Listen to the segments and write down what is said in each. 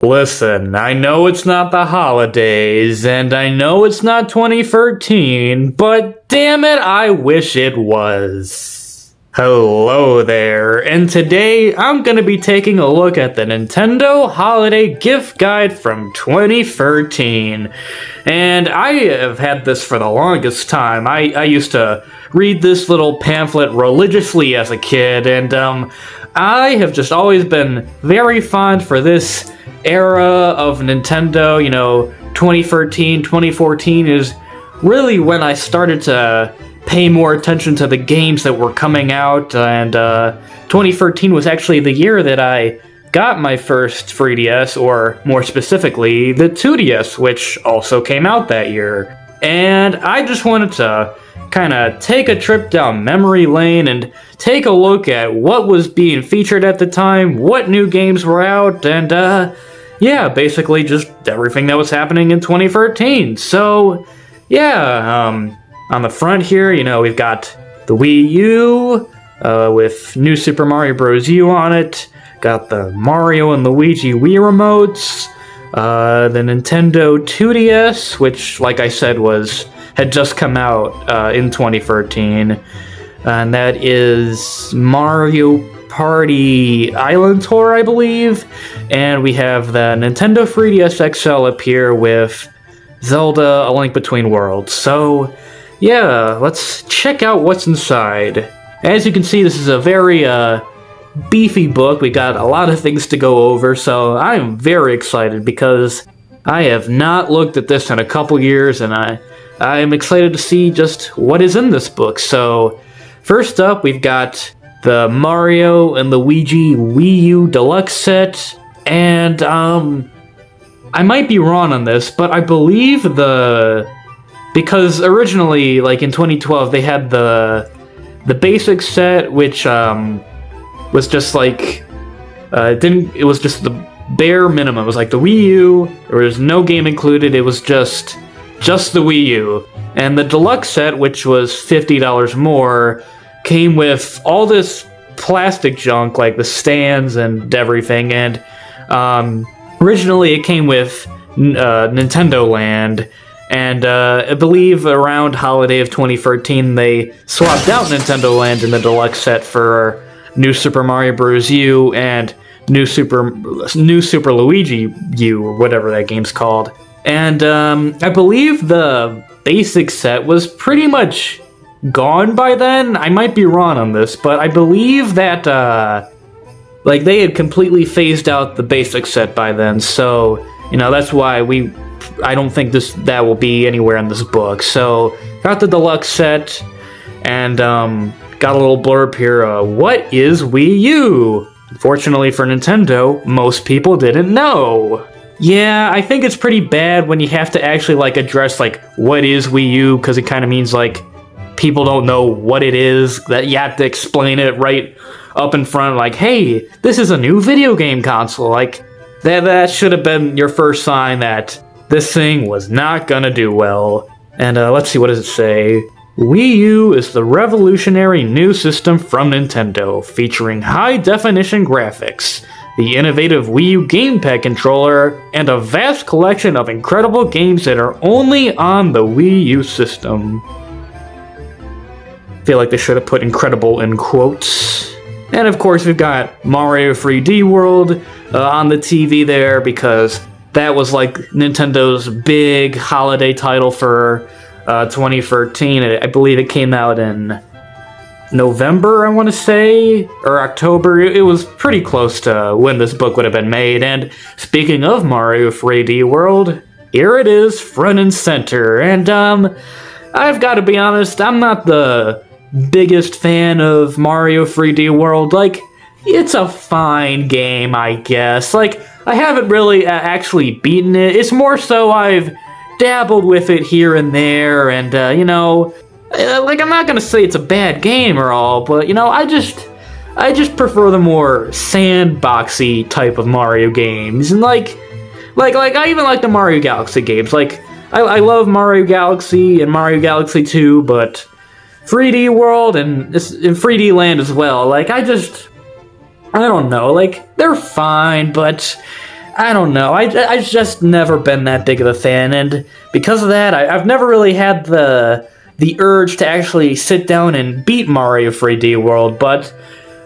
Listen, I know it's not the holidays, and I know it's not 2013, but damn it, I wish it was. Hello there, and today I'm gonna be taking a look at the Nintendo Holiday Gift Guide from 2013. And I have had this for the longest time. I used to read this little pamphlet religiously as a kid, and I have just always been very fond for this era of Nintendo. 2013, 2014 is really when I started to pay more attention to the games that were coming out, and 2013 was actually the year that I got my first 3DS, or more specifically, the 2DS, which also came out that year. And I just wanted to kind of take a trip down memory lane and take a look at what was being featured at the time, what new games were out, and basically just everything that was happening in 2013. So, on the front here, we've got the Wii U with New Super Mario Bros. U on it. Got the Mario and Luigi Wii remotes. The Nintendo 2DS, which, like I said, had just come out in 2013. And that is Mario Party Island Tour, I believe. And we have the Nintendo 3DS XL up here with Zelda: A Link Between Worlds. So, let's check out what's inside. As you can see, this is a very beefy book. We got a lot of things to go over, so I am very excited because I have not looked at this in a couple years, and I am excited to see just what is in this book. So, first up, we've got the Mario and Luigi Wii U Deluxe set, and I might be wrong on this, but I believe because originally, like in 2012, they had the basic set, which was just like it was just the bare minimum. It was like the Wii U. There was no game included. It was just the Wii U. And the deluxe set, which was $50 more, came with all this plastic junk, like the stands and everything. And originally, it came with Nintendo Land. And I believe around holiday of 2013, they swapped out Nintendo Land in the deluxe set for New Super Mario Bros. U and New Super Luigi U, or whatever that game's called. And I believe the basic set was pretty much gone by then. I might be wrong on this, but I believe that they had completely phased out the basic set by then. So that's why I don't think that will be anywhere in this book. So got the deluxe set, and got a little blurb here. What is Wii U? Unfortunately for Nintendo, most people didn't know. Yeah, I think it's pretty bad when you have to actually address what is Wii U, because it kind of means people don't know what it is, that you have to explain it right up in front, hey, this is a new video game console. That should have been your first sign that this thing was not gonna do well. And let's see, what does it say? Wii U is the revolutionary new system from Nintendo, featuring high-definition graphics, the innovative Wii U gamepad controller, and a vast collection of incredible games that are only on the Wii U system. I feel like they should have put incredible in quotes. And of course, we've got Mario 3D World on the TV there, because that was Nintendo's big holiday title for 2013. I believe it came out in November, I want to say, or October. It was pretty close to when this book would have been made. And speaking of Mario 3D World, here it is, front and center. And I've got to be honest, I'm not the biggest fan of Mario 3D World. It's a fine game, I guess. I haven't really actually beaten it. It's more so I've dabbled with it here and there, and I'm not gonna say it's a bad game or all, but I just prefer the more sandboxy type of Mario games. And I even like the Mario Galaxy games. I love Mario Galaxy and Mario Galaxy 2, but 3D World and 3D Land as well. I don't know. They're fine, but I don't know. I've just never been that big of a fan, and because of that, I've never really had the urge to actually sit down and beat Mario 3D World, but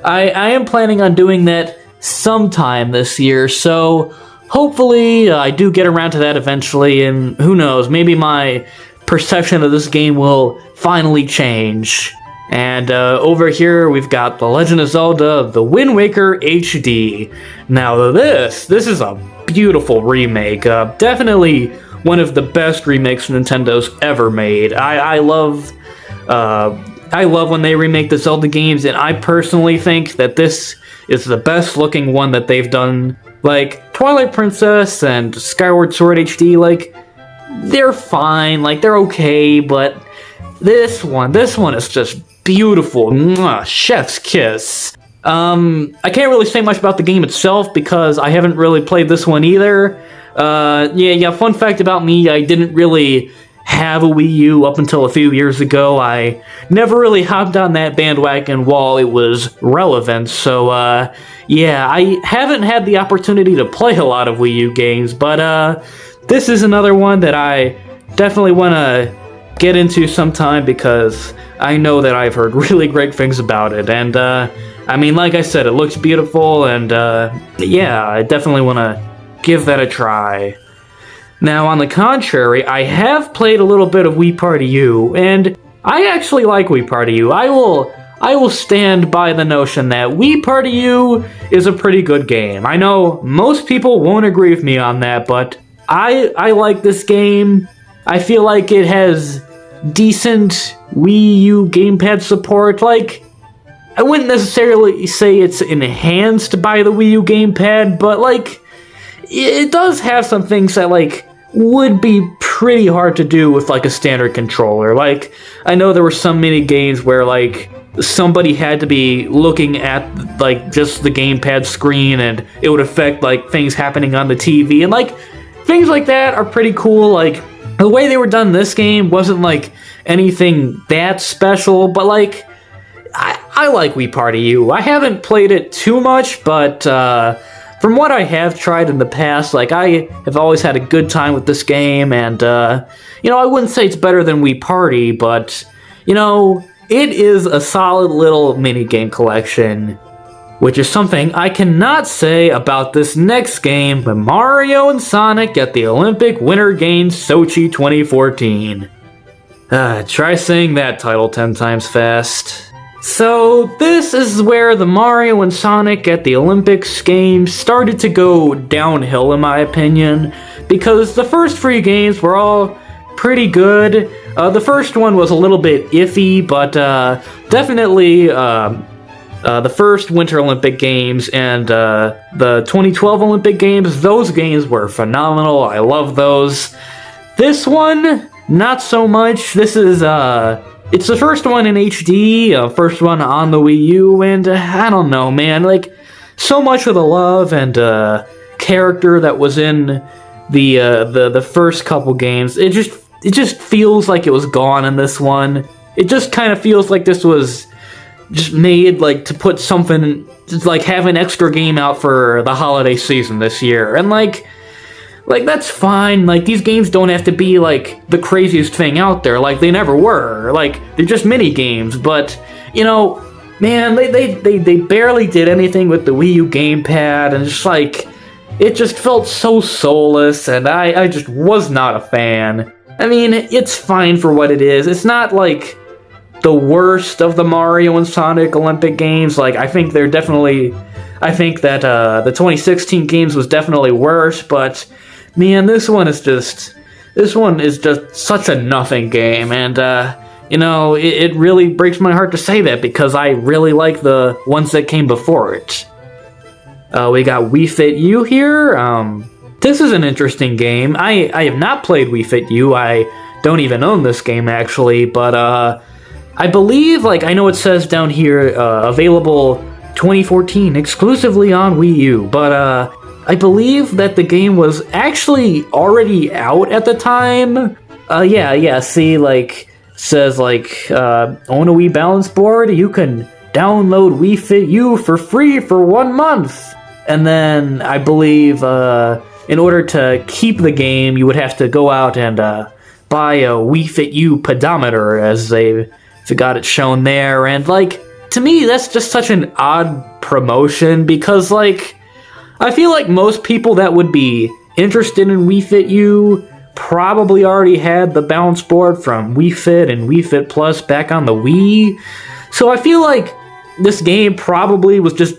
I am planning on doing that sometime this year, so hopefully I do get around to that eventually, and who knows, maybe my perception of this game will finally change. And over here we've got The Legend of Zelda: The Wind Waker HD. Now this is a beautiful remake, definitely one of the best remakes Nintendo's ever made. I love when they remake the Zelda games, and I personally think that this is the best looking one that they've done. Like, Twilight Princess and Skyward Sword HD, like, they're fine, like, they're okay, but this one is just beautiful. Mwah, chef's kiss. I can't really say much about the game itself because I haven't really played this one either. Fun fact about me, I didn't really have a Wii U up until a few years ago. I never really hopped on that bandwagon while it was relevant, so I haven't had the opportunity to play a lot of Wii U games, but this is another one that I definitely want to get into sometime because I know that I've heard really great things about it, and like I said, it looks beautiful, and I definitely want to give that a try. Now, on the contrary, I have played a little bit of Wii Party U, and I actually like Wii Party U. I will stand by the notion that Wii Party U is a pretty good game. I know most people won't agree with me on that, but I like this game. I feel like it has decent Wii U gamepad support. Like, I wouldn't necessarily say it's enhanced by the Wii U gamepad, but like, it does have some things that like would be pretty hard to do with like a standard controller. Like, I know there were some mini games where like somebody had to be looking at like just the gamepad screen and it would affect like things happening on the TV, and like things like that are pretty cool. Like, the way they were done in this game wasn't like anything that special, but like I like Wii Party U. I haven't played it too much, but from what I have tried in the past, like, I have always had a good time with this game, and I wouldn't say it's better than Wii Party, but it is a solid little minigame collection, which is something I cannot say about this next game, Mario and Sonic at the Olympic Winter Games Sochi 2014. Try saying that title 10 times fast. So, this is where the Mario and Sonic at the Olympics games started to go downhill, in my opinion, because the first 3 games were all pretty good. The first one was a little bit iffy, but definitely the first Winter Olympic Games and the 2012 Olympic Games, those games were phenomenal. I love those. This one, not so much. This is it's the first one in HD, first one on the Wii U, and I don't know, man, like, so much of the love and character that was in the first couple games, it just feels like it was gone in this one. It just kind of feels like this was just made like to put something, just like have an extra game out for the holiday season this year, and like that's fine. Like, these games don't have to be like the craziest thing out there, like they never were. Like, they're just mini games, but man, they barely did anything with the Wii U gamepad, and just like, it just felt so soulless, and I just was not a fan. I mean, it's fine for what it is. It's not like the worst of the Mario and Sonic Olympic games. Like, I think that the 2016 games was definitely worse, but man, this one is just such a nothing game, and it really breaks my heart to say that because I really like the ones that came before it. We got Wii Fit U here. This is an interesting game. I have not played Wii Fit U. I don't even own this game, actually, but I believe, like, I know it says down here, available 2014 exclusively on Wii U, but I believe that the game was actually already out at the time. See, like, says, like, own a Wii balance board, you can download Wii Fit U for free for 1 month. and then I believe in order to keep the game, you would have to go out and buy a Wii Fit U pedometer, as they got it shown there. And like, to me, that's just such an odd promotion, because like, I feel like most people that would be interested in Wii Fit U probably already had the balance board from Wii Fit and Wii Fit Plus back on the Wii. So I feel like this game probably was just...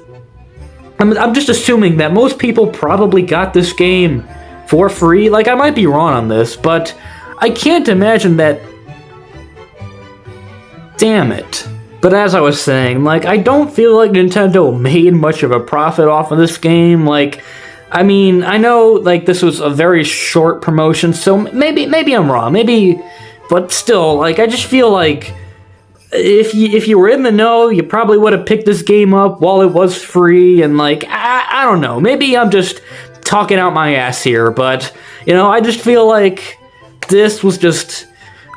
I'm just assuming that most people probably got this game for free. Like, I might be wrong on this, but I can't imagine that... Damn it. But as I was saying, like, I don't feel like Nintendo made much of a profit off of this game. Like, I mean, I know, like, this was a very short promotion, so maybe I'm wrong. Maybe, but still, like, I just feel like if you were in the know, you probably would have picked this game up while it was free, and like, I don't know, maybe I'm just talking out my ass here, but, you know, I just feel like this was just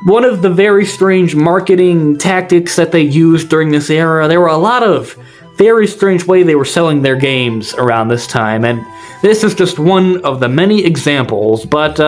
one of the very strange marketing tactics that they used during this era. There were a lot of very strange way they were selling their games around this time, and this is just one of the many examples. But,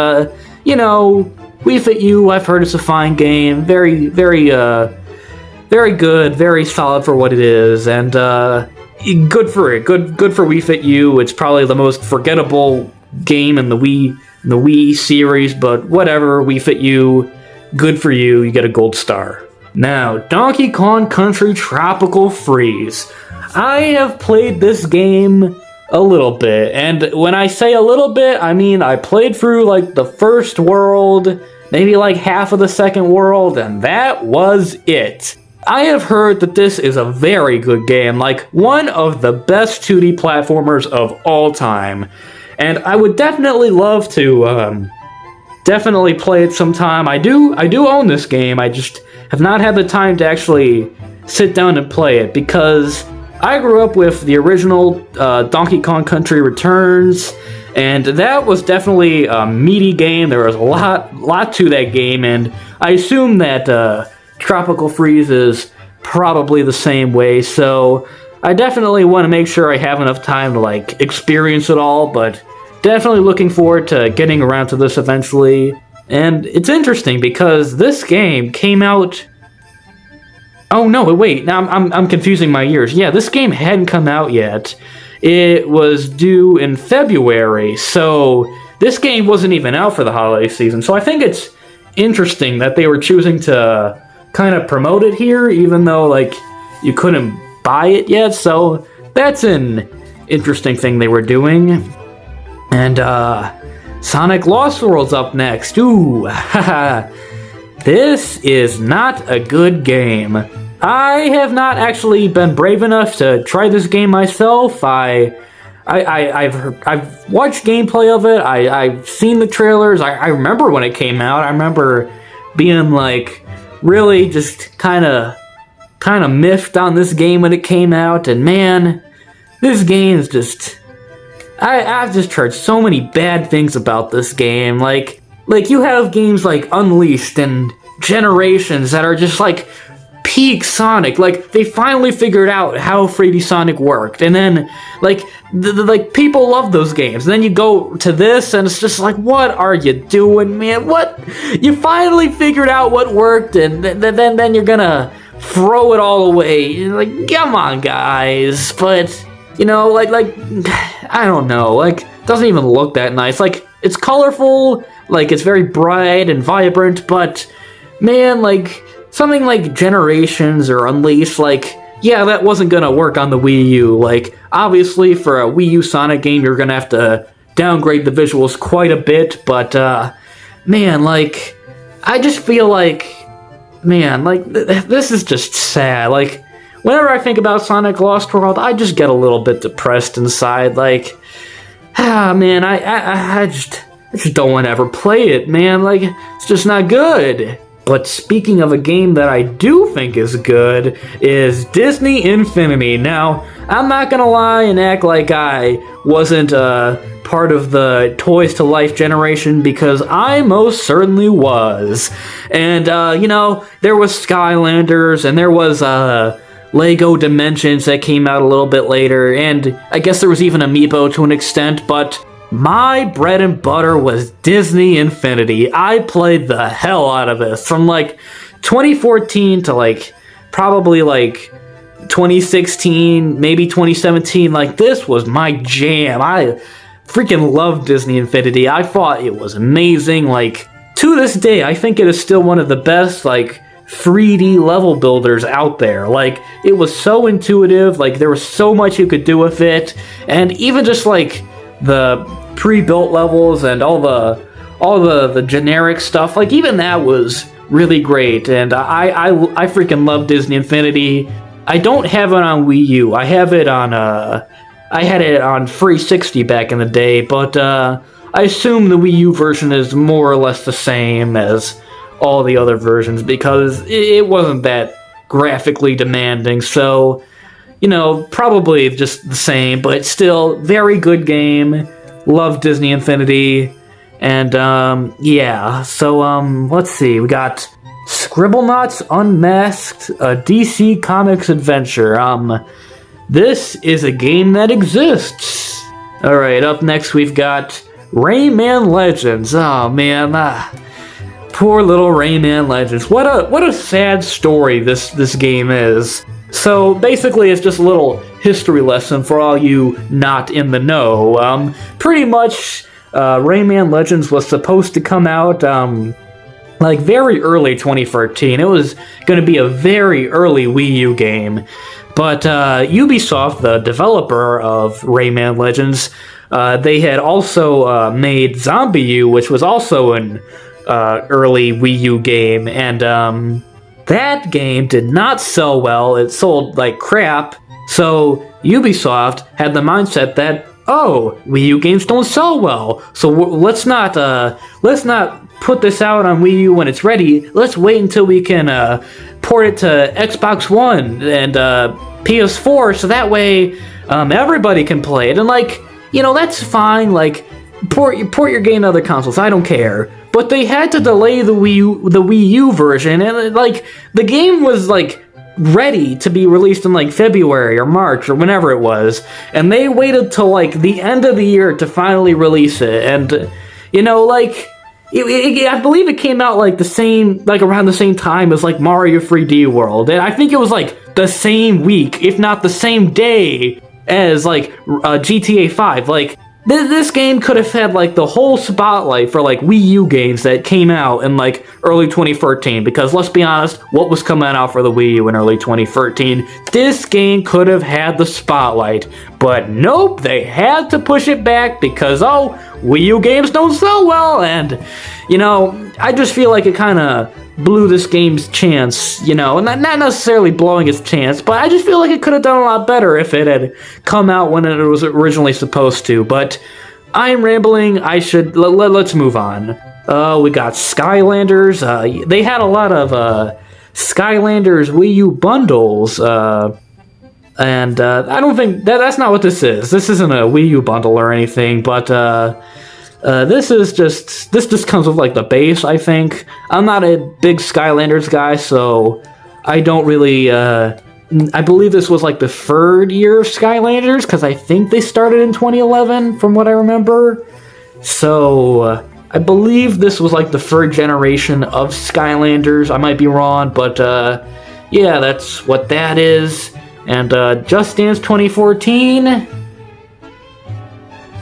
you know, Wii Fit U, I've heard it's a fine game, very good, very solid for what it is, and good for it. Good for Wii Fit U. It's probably the most forgettable game in the Wii series, but whatever. Wii Fit U, good for you. You get a gold star. Now, Donkey Kong Country Tropical Freeze. I have played this game a little bit, and when I say a little bit, I mean I played through like the first world, maybe like half of the second world, and that was it. I have heard that this is a very good game, like one of the best 2D platformers of all time. And I would definitely love to definitely play it sometime. I do own this game, I just have not had the time to actually sit down and play it, because I grew up with the original Donkey Kong Country Returns, and that was definitely a meaty game. There was a lot to that game, and I assume that Tropical Freeze is probably the same way, so I definitely want to make sure I have enough time to like experience it all, but definitely looking forward to getting around to this eventually. And it's interesting because this game came out... Oh no, wait, now I'm confusing my years. Yeah, this game hadn't come out yet. It was due in February, so this game wasn't even out for the holiday season. So I think it's interesting that they were choosing to kind of promote it here, even though like you couldn't buy it yet. So that's an interesting thing they were doing. And Sonic Lost World's up next. Ooh, haha. This is not a good game. I have not actually been brave enough to try this game myself. I've watched gameplay of it. I've seen the trailers. I remember when it came out. I remember being like really just kind of miffed on this game when it came out. And man, this game is just... I've just heard so many bad things about this game. Like you have games like Unleashed and Generations that are just like peak Sonic. Like they finally figured out how 3D Sonic worked, and then like people love those games. And then you go to this, and it's just like, what are you doing, man? What? You finally figured out what worked, and then you're gonna throw it all away. You're like, come on, guys. But you know, like I don't know. Like, it doesn't even look that nice. Like, it's colorful. Like, it's very bright and vibrant, but man, like, something like Generations or Unleashed, like, yeah, that wasn't gonna work on the Wii U. Like, obviously, for a Wii U Sonic game, you're gonna have to downgrade the visuals quite a bit, but, man, like, I just feel like, man, like, this is just sad. Like, whenever I think about Sonic Lost World, I just get a little bit depressed inside. Like, man, I just don't want to ever play it, man. Like, it's just not good. But speaking of a game that I do think is good, is Disney Infinity. Now, I'm not gonna lie and act like I wasn't part of the Toys to Life generation, because I most certainly was. And, you know, there was Skylanders, and there was, Lego Dimensions that came out a little bit later, and I guess there was even Amiibo to an extent, but my bread and butter was Disney Infinity. I played the hell out of this from like 2014 to like probably like 2016, maybe 2017. Like, this was my jam. I freaking loved Disney Infinity. I thought it was amazing. Like, to this day, I think it is still one of the best, like, 3D level builders out there. Like, it was so intuitive. Like, there was so much you could do with it. And even just, like, the pre-built levels and all the generic stuff, like, even that was really great. And I freaking love Disney Infinity. I don't have it on Wii U. I have it on, I had it on 360 back in the day, but, I assume the Wii U version is more or less the same as all the other versions, because it wasn't that graphically demanding, so, you know, probably just the same, but still, very good game. Love Disney Infinity. And, yeah, so, let's see, we got Scribblenauts Unmasked, a DC Comics adventure. This is a game that exists. Alright, up next we've got Rayman Legends. Oh man, poor little Rayman Legends. What a sad story this game is. So basically, it's just a little history lesson for all you not in the know. Pretty much, Rayman Legends was supposed to come out like very early 2013. It was going to be a very early Wii U game. But Ubisoft, the developer of Rayman Legends, they had also made Zombie U, which was also an early Wii U game, and that game did not sell well. It sold like crap. So Ubisoft had the mindset that, oh, Wii U games don't sell well, so let's not put this out on Wii U when it's ready. Let's wait until we can port it to Xbox One and PS4, so that way everybody can play it. And like, you know, that's fine. Like, port your game to other consoles. I don't care. But they had to delay the Wii U version, and like the game was like ready to be released in like February or March or whenever it was, and they waited till like the end of the year to finally release it. And you know, like I believe it came out like around the same time as like Mario 3D World, and I think it was like the same week, if not the same day, as like GTA 5. Like, this game could have had like the whole spotlight for like Wii U games that came out in like early 2013, because let's be honest, what was coming out for the Wii U in early 2013? This game could have had the spotlight, but nope, they had to push it back because, oh, Wii U games don't sell well. And, you know, I just feel like it kind of blew this game's chance, you know, and not necessarily blowing its chance, but I just feel like it could have done a lot better if it had come out when it was originally supposed to. But I'm rambling. I should let's move on. We got Skylanders. They had a lot of Skylanders Wii U bundles, and I don't think that's not what this is. This isn't a Wii U bundle or anything, but this just comes with like the base, I think. I'm not a big Skylanders guy, so I don't really, I believe this was like the third year of Skylanders, because I think they started in 2011, from what I remember. So, I believe this was like the third generation of Skylanders. I might be wrong, but yeah, that's what that is. And Just Dance 2014.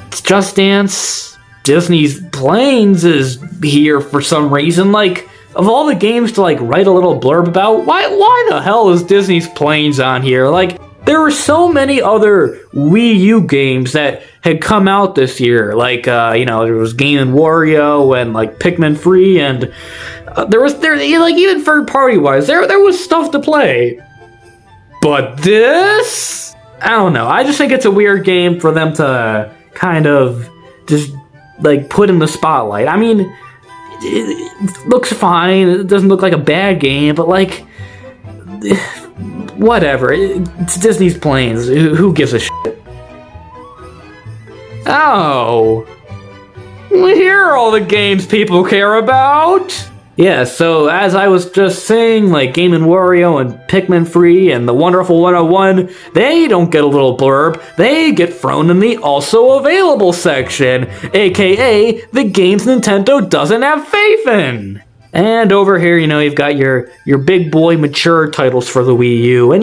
It's Just Dance. Disney's Planes is here for some reason. Like, of all the games to like write a little blurb about, why the hell is Disney's Planes on here? Like, there were so many other Wii U games that had come out this year. Like, you know, there was Game & Wario and like Pigman 3, and there like, even third party wise, there was stuff to play. But this, I don't know. I just think it's a weird game for them to kind of just like put in the spotlight. I mean, it looks fine. It doesn't look like a bad game, but like, whatever. It's Disney's Planes. Who gives a shit? Oh, here are all the games people care about. Yeah, so as I was just saying, like Game & Wario and Pikmin Free and the Wonderful 101, they don't get a little blurb, they get thrown in the Also Available section, aka the games Nintendo doesn't have faith in. And over here, you've got your big boy mature titles for the Wii U, and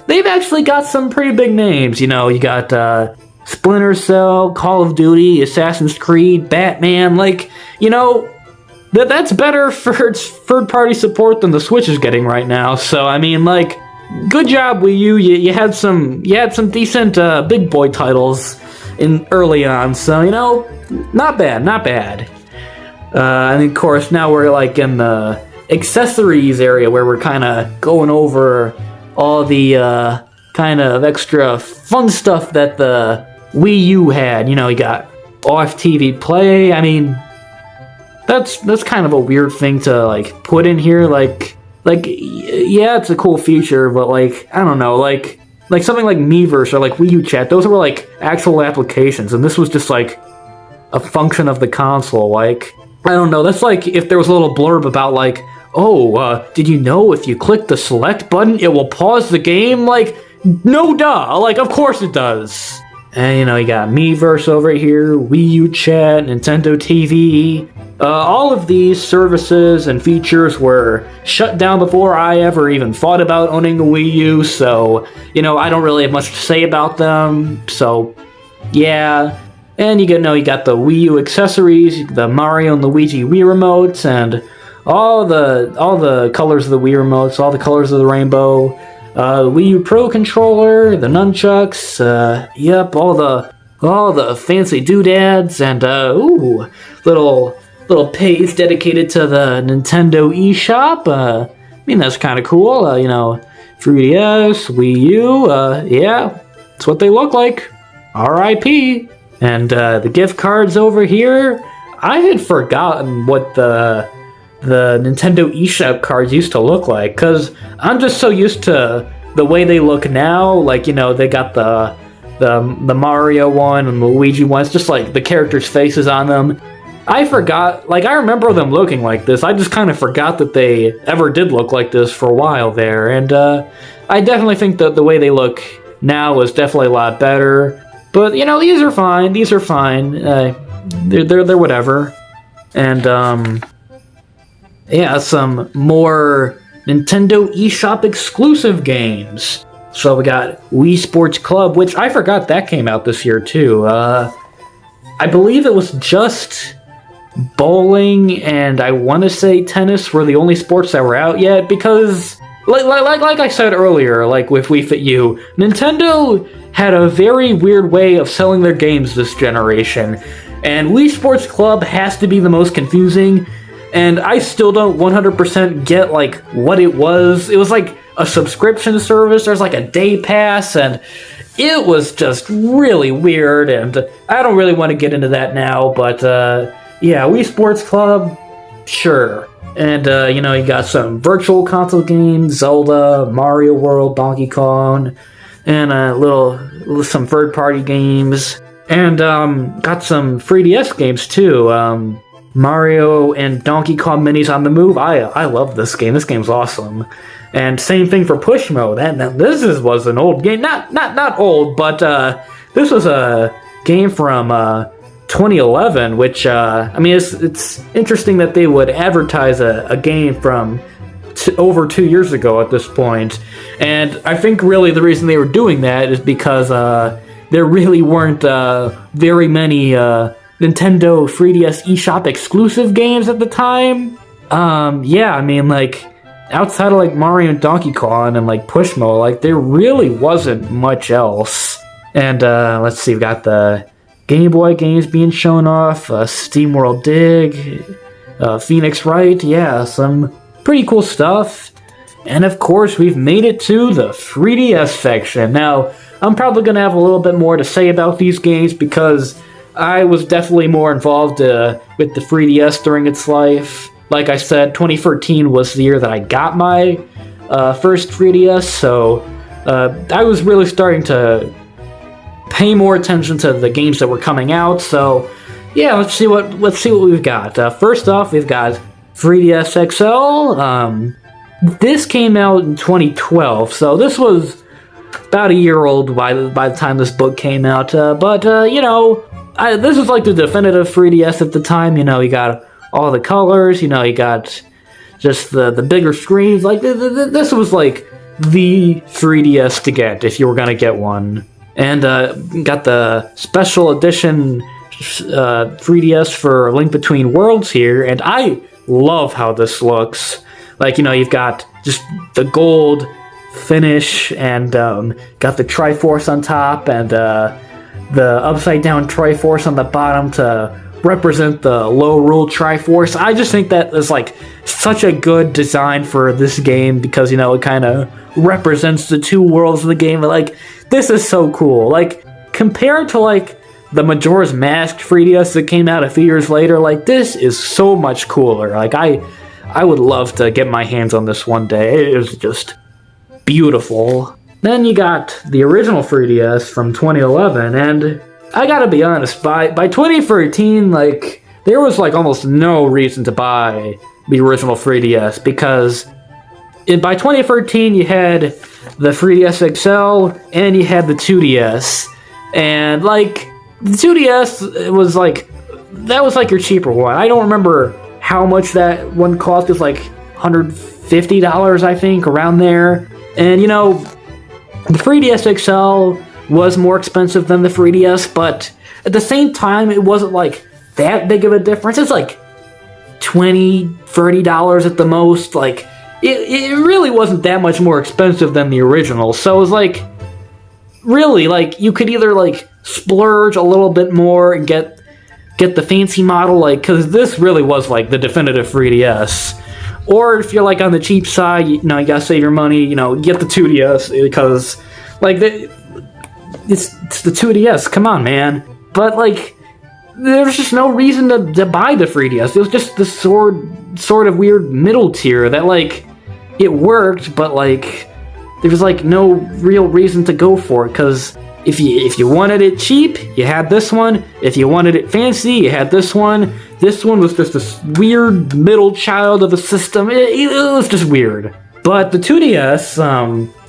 they've actually got some pretty big names. You got Splinter Cell, Call of Duty, Assassin's Creed, Batman, that's better for its third-party support than the Switch is getting right now. So good job Wii U. You had some decent big boy titles in early on. So not bad. And of course now we're in the accessories area where we're kind of going over all the kind of extra fun stuff that the Wii U had. You got off TV play. That's kind of a weird thing to put in here. Yeah, it's a cool feature, but I don't know, something like Miiverse or Wii U Chat. Those were actual applications, and this was just a function of the console. I don't know. That's if there was a little blurb about did you know if you click the select button, it will pause the game? No, duh. Of course it does. And you got Miiverse over here, Wii U Chat, Nintendo TV. All of these services and features were shut down before I ever even thought about owning a Wii U, so, I don't really have much to say about them, so, yeah. And you got the Wii U accessories, the Mario and Luigi Wii remotes, and all the colors of the Wii remotes, all the colors of the rainbow, the Wii U Pro controller, the nunchucks, all the fancy doodads, and, little page dedicated to the Nintendo eShop. That's kind of cool. 3DS, Wii U, yeah, that's what they look like. R.I.P. And the gift cards over here, I had forgotten what the Nintendo eShop cards used to look like, because I'm just so used to the way they look now. They got the Mario one and the Luigi one. It's just the characters' faces on them. I forgot, I remember them looking like this. I just kind of forgot that they ever did look like this for a while there. And I definitely think that the way they look now is definitely a lot better. But, these are fine. They're whatever. And, some more Nintendo eShop exclusive games. So we got Wii Sports Club, which I forgot that came out this year, too. I believe it was just bowling and I want to say tennis were the only sports that were out yet, because like I said earlier, with Wii Fit U, Nintendo had a very weird way of selling their games this generation, and Wii Sports Club has to be the most confusing, and I still don't 100% get what it was. It was a subscription service. There's a day pass, and it was just really weird, and I don't really want to get into that now, but yeah, Wii Sports Club, sure. And, you got some virtual console games, Zelda, Mario World, Donkey Kong, and some third-party games. And, got some 3DS games, too. Mario and Donkey Kong Minis on the Move. I love this game. This game's awesome. And same thing for Push Mode. This was an old game. Not old, but, this was a game from, 2011, which it's interesting that they would advertise a game from over 2 years ago at this point, and I think really the reason they were doing that is because there really weren't very many Nintendo 3DS eShop exclusive games at the time. Outside of Mario and Donkey Kong and Push Mode, there really wasn't much else. And let's see, we've got the Game Boy games being shown off, SteamWorld Dig, Phoenix Wright, yeah, some pretty cool stuff. And of course, we've made it to the 3DS section. Now, I'm probably going to have a little bit more to say about these games because I was definitely more involved with the 3DS during its life. Like I said, 2013 was the year that I got my first 3DS, so I was really starting to pay more attention to the games that were coming out. So yeah, let's see what we've got. First off, we've got 3DS XL. This came out in 2012, so this was about a year old by the time this book came out. This was like the definitive 3DS at the time. You got all the colors. You got just the bigger screens. Like this was like the 3DS to get if you were gonna get one. And got the special edition 3DS for Link Between Worlds here, and I love how this looks. Like, you've got just the gold finish, and got the Triforce on top, and the upside down Triforce on the bottom to represent the low rule Triforce. I just think that is like such a good design for this game, because it kind of represents the two worlds of the game. Like, this is so cool. Like, compared to like the Majora's Mask 3DS that came out a few years later, like, this is so much cooler. Like, I would love to get my hands on this one day. It was just beautiful. Then you got the original 3DS from 2011, and I gotta be honest, by 2013, like, there was like almost no reason to buy the original 3DS, because by 2013 you had the 3DS XL and you had the 2DS, and like the 2DS was like, that was like your cheaper one. I don't remember how much that one cost. It was like $150, I think, around there. And the 3DS XL was more expensive than the 3DS, but at the same time, it wasn't like that big of a difference. It's like $20-$30 at the most. Like, it really wasn't that much more expensive than the original. So it was like, really, like, you could either like splurge a little bit more and get the fancy model, like, because this really was like the definitive 3DS. Or if you're like on the cheap side, you gotta save your money, get the 2DS, because like it's the 2DS. Come on, man. But like, there's just no reason to buy the 3DS. It was just the sort of weird middle tier that, like, it worked, but like there was like no real reason to go for it, because if you wanted it cheap, you had this one. If you wanted it fancy, you had this one. This one was just this weird middle child of a system. It was just weird. But the 2DS,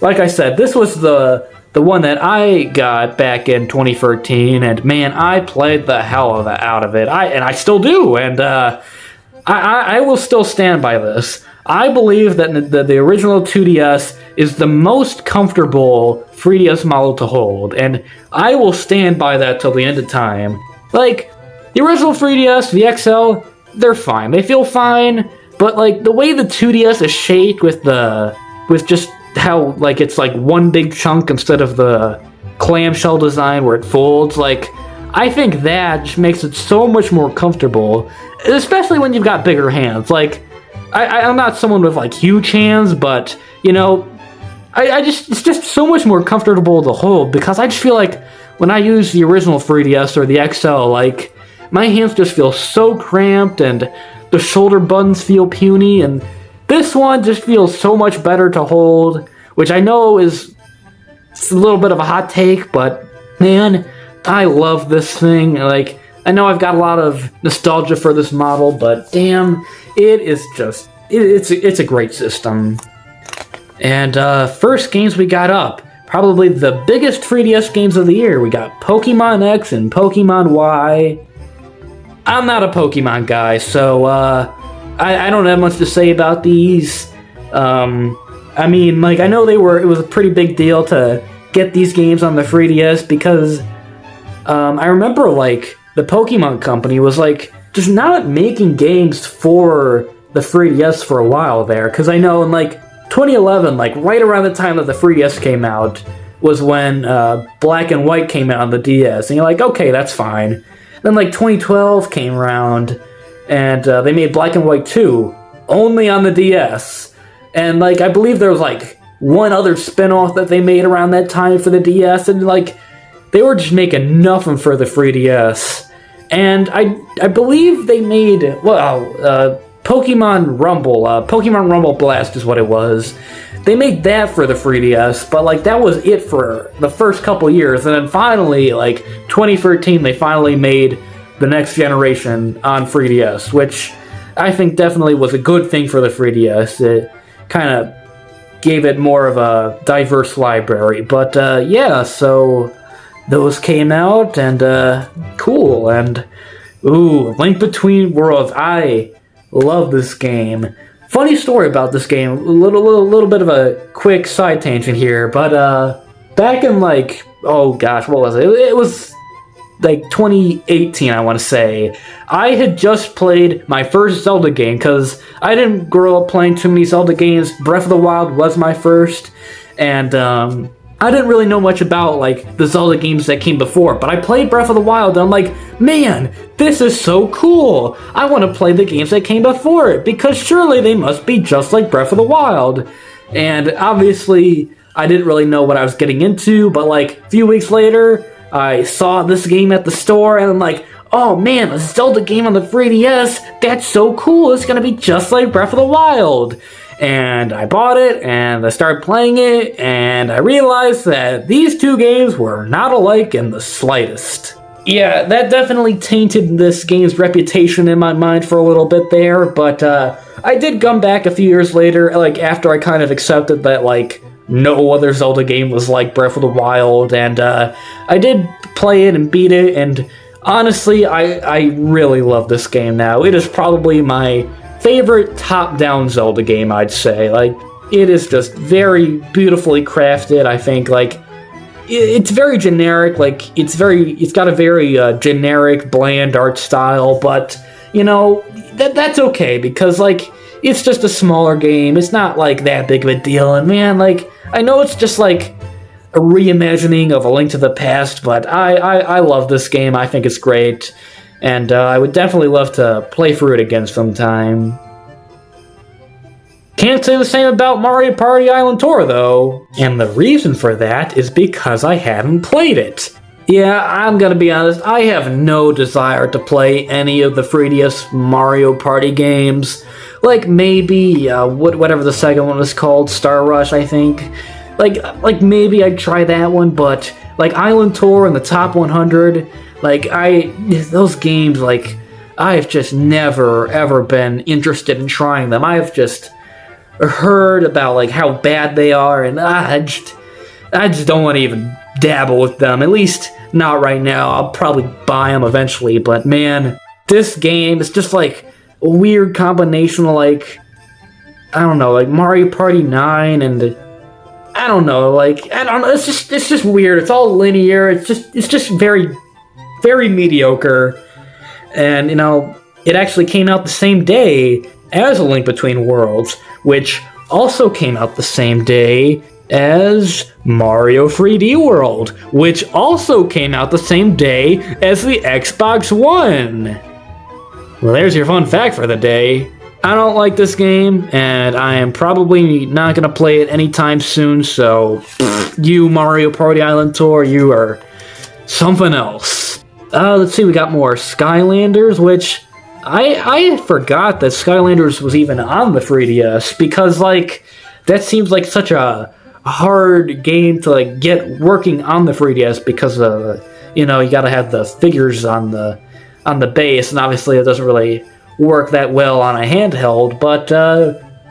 like I said, this was the one that I got back in 2013, and man, I played the hell out of it. I still do, and I will still stand by this. I believe that the original 2DS is the most comfortable 3DS model to hold, and I will stand by that till the end of time. Like, the original 3DS, the XL, they're fine. They feel fine, but like the way the 2DS is shaped with just how like it's like one big chunk instead of the clamshell design where it folds, like, I think that just makes it so much more comfortable, especially when you've got bigger hands. Like, I'm not someone with like huge hands, but it's just so much more comfortable to hold, because I just feel like when I use the original 3DS or the XL, like, my hands just feel so cramped and the shoulder buttons feel puny, and this one just feels so much better to hold, which I know is a little bit of a hot take, but man, I love this thing. Like, I know I've got a lot of nostalgia for this model, but damn, it is just, it's a great system. And first games we got up, probably the biggest 3DS games of the year. We got Pokemon X and Pokemon Y. I'm not a Pokemon guy, so I don't have much to say about these. I mean, like, I know it was a pretty big deal to get these games on the 3DS, because I remember, like, the Pokemon Company was, like, just not making games for the 3DS for a while there, because I know in, like, 2011, like, right around the time that the 3DS came out, was when Black and White came out on the DS, and you're like, okay, that's fine. Then, like, 2012 came around, and they made Black and White 2, only on the DS. And, like, I believe there was, like, one other spin-off that they made around that time for the DS, and, like, they were just making nothing for the 3DS. And I believe they made, Pokemon Rumble. Pokemon Rumble Blast is what it was. They made that for the 3DS, but, like, that was it for the first couple years. And then finally, like, 2013, they finally made the next generation on 3DS, which, I think definitely was a good thing for the 3DS. It kind of gave it more of a diverse library. But yeah, so those came out, and cool. And ooh, Link Between Worlds. I love this game. Funny story about this game. A little bit of a quick side tangent here, but back in like, oh gosh, what was it? It was like 2018, I want to say. I had just played my first Zelda game, because I didn't grow up playing too many Zelda games. Breath of the Wild was my first, and I didn't really know much about like the Zelda games that came before, but I played Breath of the Wild, and I'm like, man, this is so cool. I want to play the games that came before it, because surely they must be just like Breath of the Wild. And obviously, I didn't really know what I was getting into, but like a few weeks later, I saw this game at the store, and I'm like, oh man, a Zelda game on the 3DS, that's so cool, it's gonna be just like Breath of the Wild. And I bought it, and I started playing it, and I realized that these two games were not alike in the slightest. Yeah, that definitely tainted this game's reputation in my mind for a little bit there, but I did come back a few years later, like after I kind of accepted that like no other Zelda game was like Breath of the Wild, and I did play it and beat it, and honestly, I really love this game now. It is probably my favorite top-down Zelda game, I'd say. Like, it is just very beautifully crafted. I think, like, it's very generic. Like, it's got a very generic, bland art style, but, you know, that's okay, because, like, it's just a smaller game. It's not, like, that big of a deal, and man, like, I know it's just, like, a reimagining of A Link to the Past, but I love this game. I think it's great, and I would definitely love to play through it again sometime. Can't say the same about Mario Party Island Tour, though, and the reason for that is because I haven't played it. Yeah, I'm gonna be honest, I have no desire to play any of the 3DS Mario Party games. Like, maybe, whatever the second one was called, Star Rush, I think. Like maybe I'd try that one, but, like, Island Tour and the Top 100, like, those games, like, I've just never, ever been interested in trying them. I've just heard about, like, how bad they are, and I just don't want to even dabble with them, at least not right now. I'll probably buy them eventually, but man, this game is just, like, a weird combination of, like, I don't know, like, Mario Party 9 and I don't know, like, I don't know, it's just weird. It's all linear. It's just very, very mediocre. And, you know, it actually came out the same day as A Link Between Worlds, which also came out the same day as Mario 3D World, which also came out the same day as the Xbox One. Well, there's your fun fact for the day. I don't like this game, and I am probably not going to play it anytime soon, so you, Mario Party Island Tour, you are something else. Let's see, we got more Skylanders, which I forgot that Skylanders was even on the 3DS, because, like, that seems like such a hard game to, like, get working on the 3DS, because, you know, you gotta have the figures on the base, and obviously it doesn't really work that well on a handheld, but,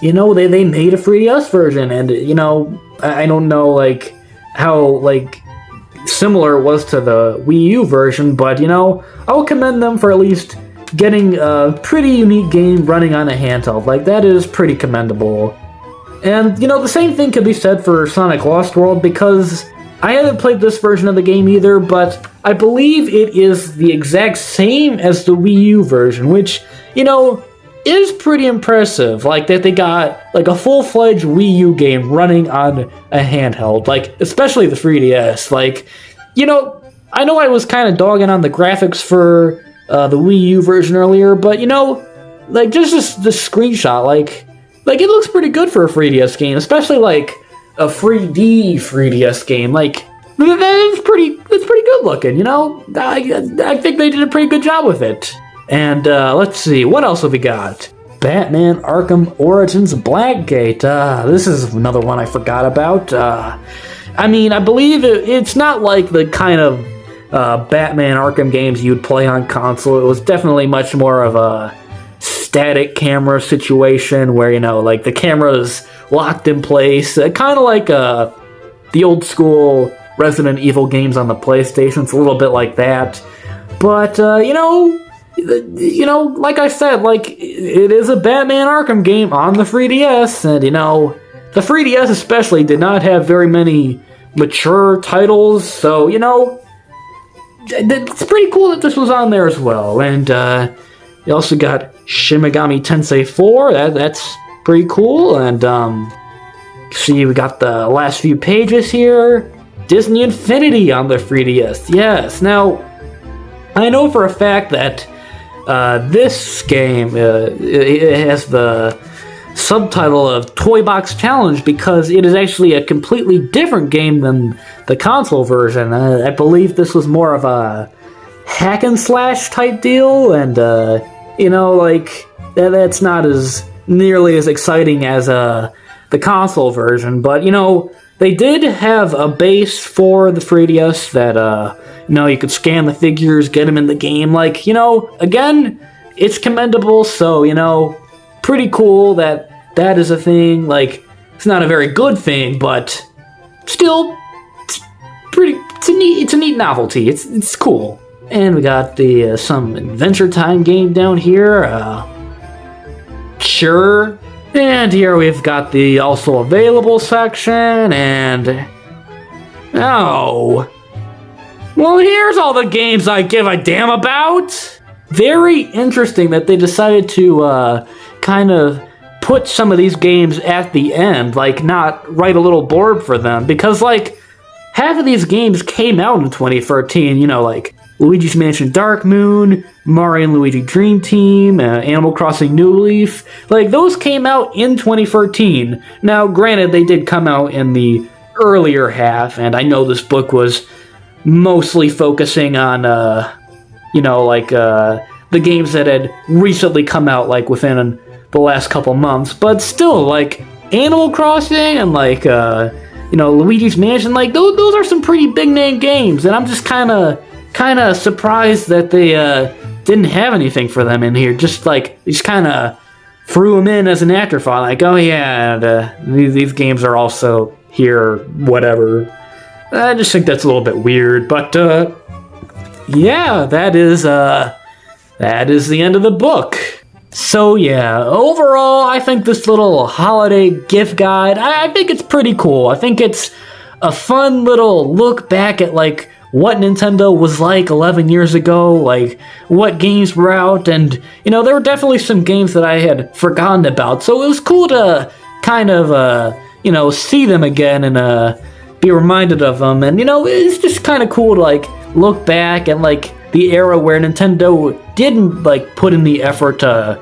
you know, they made a 3DS version, and, you know, I don't know, like, how, like, similar it was to the Wii U version, but, you know, I will commend them for at least getting a pretty unique game running on a handheld. Like, that is pretty commendable. And, you know, the same thing could be said for Sonic Lost World, because I haven't played this version of the game either, but I believe it is the exact same as the Wii U version, which, you know, is pretty impressive. Like, that they got, like, a full-fledged Wii U game running on a handheld, like, especially the 3DS. Like, you know I was kind of dogging on the graphics for the Wii U version earlier, but, you know, like, just the screenshot, like, it looks pretty good for a 3DS game, especially, like, a 3D 3DS game. Like, it's pretty good looking, you know? I think they did a pretty good job with it. And, let's see, what else have we got? Batman Arkham Origins Blackgate. This is another one I forgot about. I mean, I believe it's not like the kind of Batman Arkham games you'd play on console. It was definitely much more of a static camera situation where, like the camera's locked in place, kind of like the old school Resident Evil games on the PlayStation. It's a little bit like that. But, like I said, like, it is a Batman Arkham game on the 3DS, and, the 3DS especially did not have very many mature titles, so, it's pretty cool that this was on there as well. And, you also got Shin Megami Tensei 4, that's pretty cool, and, see, we got the last few pages here. Disney Infinity on the 3DS, yes. Now, I know for a fact that this game it has the subtitle of Toy Box Challenge because it is actually a completely different game than the console version. I believe this was more of a hack and slash type deal, and like that's not as nearly as exciting as the console version. But they did have a base for the 3DS that you could scan the figures, get them in the game. Like, again, it's commendable, so, pretty cool that is a thing. Like, it's not a very good thing, but still, it's a neat novelty. It's cool. And we got the some Adventure Time game down here. Sure. And here we've got the also available section, and oh, well, here's all the games I give a damn about. Very interesting that they decided to kind of put some of these games at the end, like not write a little blurb for them, because like half of these games came out in 2013, like Luigi's Mansion Dark Moon, Mario and Luigi Dream Team, Animal Crossing New Leaf. Like, those came out in 2013. Now, granted, they did come out in the earlier half, and I know this book was mostly focusing on, the games that had recently come out, like, within the last couple months. But still, like, Animal Crossing and, like, Luigi's Mansion, like, those are some pretty big-name games, and I'm just kind of surprised that they didn't have anything for them in here. Just kind of threw them in as an afterthought, like, oh yeah, and, these games are also here, whatever. I just think that's a little bit weird, but yeah, that is the end of the book. So yeah, overall, I think this little holiday gift guide, I think it's pretty cool. I think it's a fun little look back at like what Nintendo was like 11 years ago, like what games were out, and there were definitely some games that I had forgotten about, so it was cool to kind of see them again and be reminded of them. And it's just kind of cool to like look back at like the era where Nintendo didn't like put in the effort to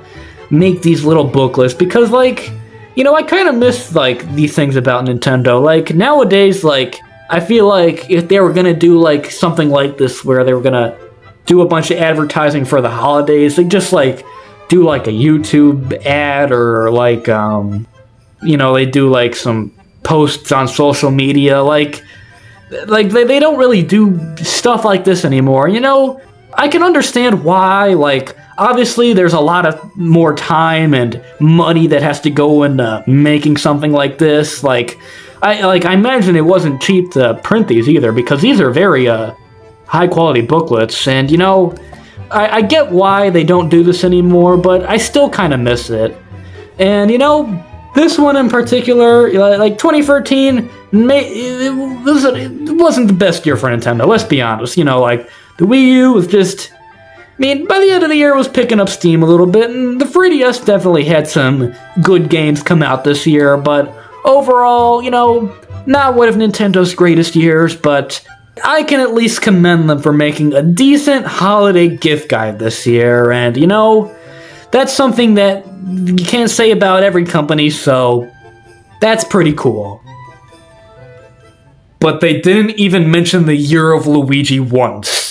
make these little booklets, because like I kind of miss like these things about Nintendo. Like nowadays, like I feel like if they were gonna do like something like this where they were gonna do a bunch of advertising for the holidays, they just like do like a YouTube ad, or like they do like some posts on social media, like they don't really do stuff like this anymore. I can understand why. Like obviously there's a lot of more time and money that has to go into making something like this. Like I imagine it wasn't cheap to print these either, because these are very high quality booklets, and I get why they don't do this anymore, but I still kind of miss it. And this one in particular, like 2013, it wasn't the best year for Nintendo, let's be honest. Like the Wii U was just, by the end of the year it was picking up steam a little bit, and the 3DS definitely had some good games come out this year, but overall, not one of Nintendo's greatest years, but I can at least commend them for making a decent holiday gift guide this year, and that's something that you can't say about every company, so that's pretty cool. But they didn't even mention the Year of Luigi once.